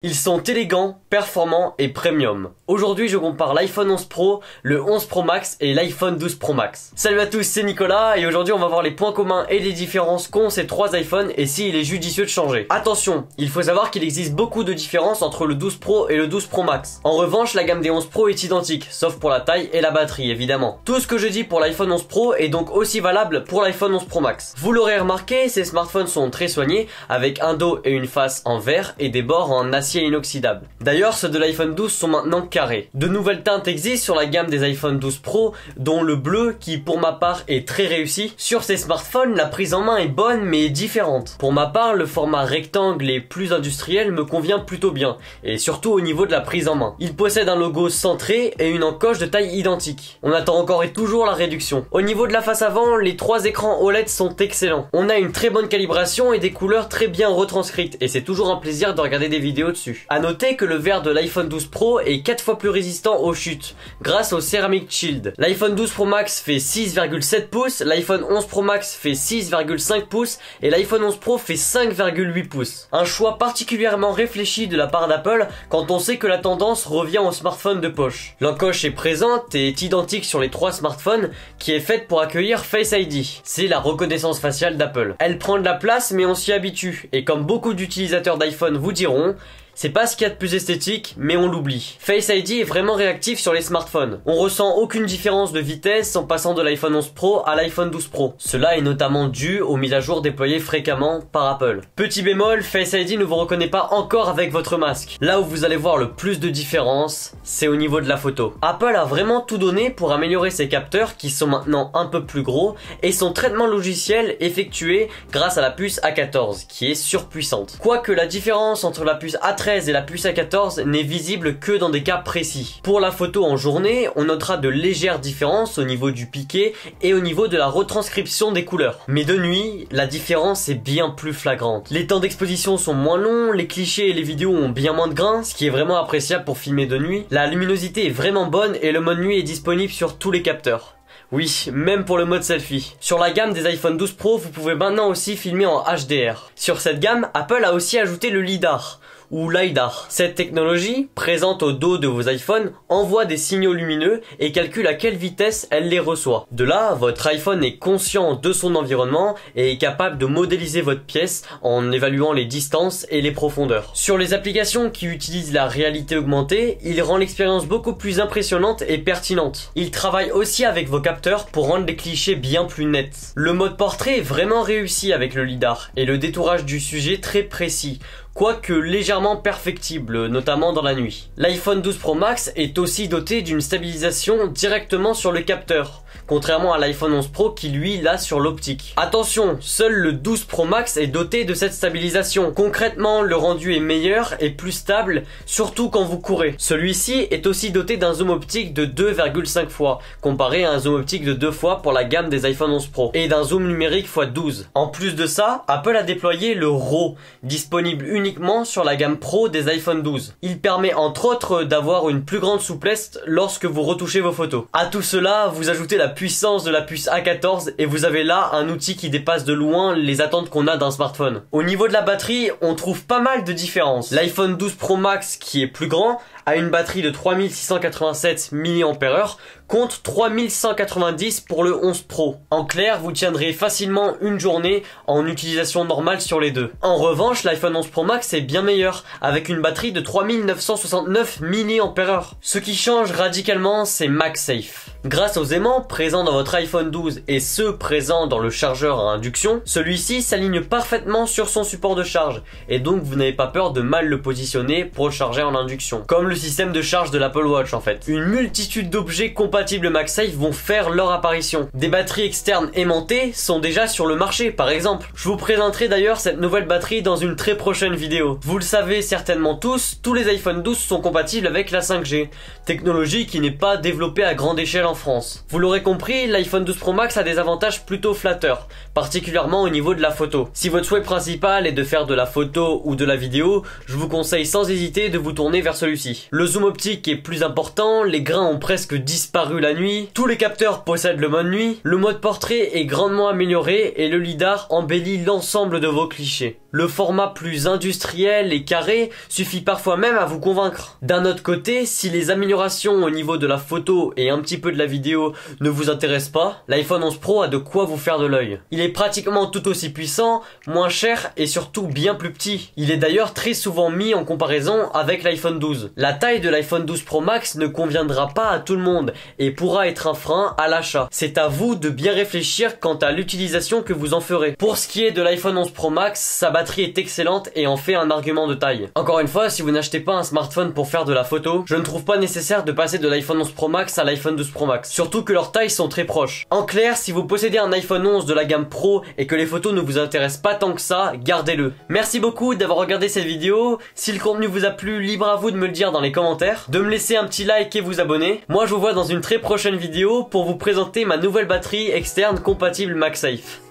Ils sont élégants, performants et premium. Aujourd'hui, je compare l'iPhone 11 Pro, le 11 Pro Max et l'iPhone 12 Pro Max. Salut à tous, c'est Nicolas et aujourd'hui on va voir les points communs et les différences qu'ont ces trois iPhones et s'il est judicieux de changer. Attention, il faut savoir qu'il existe beaucoup de différences entre le 12 Pro et le 12 Pro Max. En revanche, la gamme des 11 Pro est identique, sauf pour la taille et la batterie évidemment. Tout ce que je dis pour l'iPhone 11 Pro est donc aussi valable pour l'iPhone 11 Pro Max. Vous l'aurez remarqué, ces smartphones sont très soignés avec un dos et une face en verre et des bords en acier inoxydable. D'ailleurs, ceux de l'iPhone 12 sont maintenant carrés. De nouvelles teintes existent sur la gamme des iPhone 12 Pro, dont le bleu qui pour ma part est très réussi. Sur ces smartphones, la prise en main est bonne mais différente. Pour ma part, le format rectangle et plus industriel me convient plutôt bien, et surtout au niveau de la prise en main. Il possède un logo centré et une encoche de taille identique. On attend encore et toujours la réduction. Au niveau de la face avant, les trois écrans OLED sont excellents. On a une très bonne calibration et des couleurs très bien retranscrites, et c'est toujours un plaisir de regarder des vidéos dessus. A noter que le verre de l'iPhone 12 Pro est 4 fois plus résistant aux chutes, grâce au Ceramic Shield. L'iPhone 12 Pro Max fait 6,7 pouces, l'iPhone 11 Pro Max fait 6,5 pouces et l'iPhone 11 Pro fait 5,8 pouces. Un choix particulièrement réfléchi de la part d'Apple quand on sait que la tendance revient aux smartphones de poche. L'encoche est présente et est identique sur les trois smartphones, qui est faite pour accueillir Face ID. C'est la reconnaissance faciale d'Apple. Elle prend de la place mais on s'y habitue, et comme beaucoup d'utilisateurs d'iPhone vous diront, c'est pas ce qu'il y a de plus esthétique, mais on l'oublie. Face ID est vraiment réactif sur les smartphones. On ressent aucune différence de vitesse en passant de l'iPhone 11 Pro à l'iPhone 12 Pro. Cela est notamment dû aux mises à jour déployées fréquemment par Apple. Petit bémol, Face ID ne vous reconnaît pas encore avec votre masque. Là où vous allez voir le plus de différence, c'est au niveau de la photo. Apple a vraiment tout donné pour améliorer ses capteurs qui sont maintenant un peu plus gros et son traitement logiciel effectué grâce à la puce A14 qui est surpuissante. Quoique la différence entre la puce A13 et la puce A14 n'est visible que dans des cas précis. Pour la photo en journée, on notera de légères différences au niveau du piqué et au niveau de la retranscription des couleurs. Mais de nuit, la différence est bien plus flagrante. Les temps d'exposition sont moins longs, les clichés et les vidéos ont bien moins de grains, ce qui est vraiment appréciable pour filmer de nuit. La luminosité est vraiment bonne et le mode nuit est disponible sur tous les capteurs. Oui, même pour le mode selfie. Sur la gamme des iPhone 12 Pro, vous pouvez maintenant aussi filmer en HDR. Sur cette gamme, Apple a aussi ajouté le LiDAR, ou LiDAR. Cette technologie, présente au dos de vos iPhones, envoie des signaux lumineux et calcule à quelle vitesse elle les reçoit. De là, votre iPhone est conscient de son environnement et est capable de modéliser votre pièce en évaluant les distances et les profondeurs. Sur les applications qui utilisent la réalité augmentée, il rend l'expérience beaucoup plus impressionnante et pertinente. Il travaille aussi avec vos capteurs pour rendre les clichés bien plus nets. Le mode portrait est vraiment réussi avec le LiDAR et le détourage du sujet très précis, quoique légèrement perfectible, notamment dans la nuit. L'iPhone 12 Pro Max est aussi doté d'une stabilisation directement sur le capteur, contrairement à l'iPhone 11 Pro qui lui l'a sur l'optique. Attention, seul le 12 Pro Max est doté de cette stabilisation. Concrètement, le rendu est meilleur et plus stable, surtout quand vous courez. Celui-ci est aussi doté d'un zoom optique de 2,5 fois, comparé à un zoom optique de 2 fois pour la gamme des iPhone 11 Pro, et d'un zoom numérique x12. En plus de ça, Apple a déployé le RAW, disponible uniquement sur la gamme Pro des iPhone 12. Il permet entre autres d'avoir une plus grande souplesse lorsque vous retouchez vos photos. À tout cela, vous ajoutez la puissance de la puce A14 et vous avez là un outil qui dépasse de loin les attentes qu'on a d'un smartphone. Au niveau de la batterie, on trouve pas mal de différences. L'iPhone 12 Pro Max, qui est plus grand, a une batterie de 3687 mAh contre 3190 pour le 11 Pro. En clair, vous tiendrez facilement une journée en utilisation normale sur les deux. En revanche, l'iPhone 11 Pro Max est bien meilleur, avec une batterie de 3969 mAh. Ce qui change radicalement, c'est MagSafe. Grâce aux aimants présents dans votre iPhone 12 et ceux présents dans le chargeur à induction, celui-ci s'aligne parfaitement sur son support de charge, et donc vous n'avez pas peur de mal le positionner pour le charger en induction. Comme le système de charge de l'Apple Watch en fait. Une multitude d'objets compatibles MagSafe vont faire leur apparition. Des batteries externes aimantées sont déjà sur le marché par exemple. Je vous présenterai d'ailleurs cette nouvelle batterie dans une très prochaine vidéo. Vous le savez certainement tous les iPhone 12 sont compatibles avec la 5G, technologie qui n'est pas développée à grande échelle en France. Vous l'aurez compris, l'iPhone 12 Pro Max a des avantages plutôt flatteurs, particulièrement au niveau de la photo. Si votre souhait principal est de faire de la photo ou de la vidéo, je vous conseille sans hésiter de vous tourner vers celui-ci. Le zoom optique est plus important, les grains ont presque disparu la nuit, tous les capteurs possèdent le mode nuit, le mode portrait est grandement amélioré et le LiDAR embellit l'ensemble de vos clichés. Le format plus industriel et carré suffit parfois même à vous convaincre. D'un autre côté, si les améliorations au niveau de la photo et un petit peu de la vidéo ne vous intéressent pas, l'iPhone 11 Pro a de quoi vous faire de l'œil. Il est pratiquement tout aussi puissant, moins cher et surtout bien plus petit. Il est d'ailleurs très souvent mis en comparaison avec l'iPhone 12. La taille de l'iPhone 12 Pro Max ne conviendra pas à tout le monde et pourra être un frein à l'achat. C'est à vous de bien réfléchir quant à l'utilisation que vous en ferez. Pour ce qui est de l'iPhone 11 Pro Max, sa batterie est excellente et en fait un argument de taille. Encore une fois, si vous n'achetez pas un smartphone pour faire de la photo, je ne trouve pas nécessaire de passer de l'iPhone 11 Pro Max à l'iPhone 12 Pro Max. Surtout que leurs tailles sont très proches. En clair, si vous possédez un iPhone 11 de la gamme Pro et que les photos ne vous intéressent pas tant que ça, gardez-le. Merci beaucoup d'avoir regardé cette vidéo. Si le contenu vous a plu, libre à vous de me le dire dans les commentaires, de me laisser un petit like et vous abonner. Moi je vous vois dans une très prochaine vidéo pour vous présenter ma nouvelle batterie externe compatible MagSafe.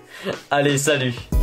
Allez, salut!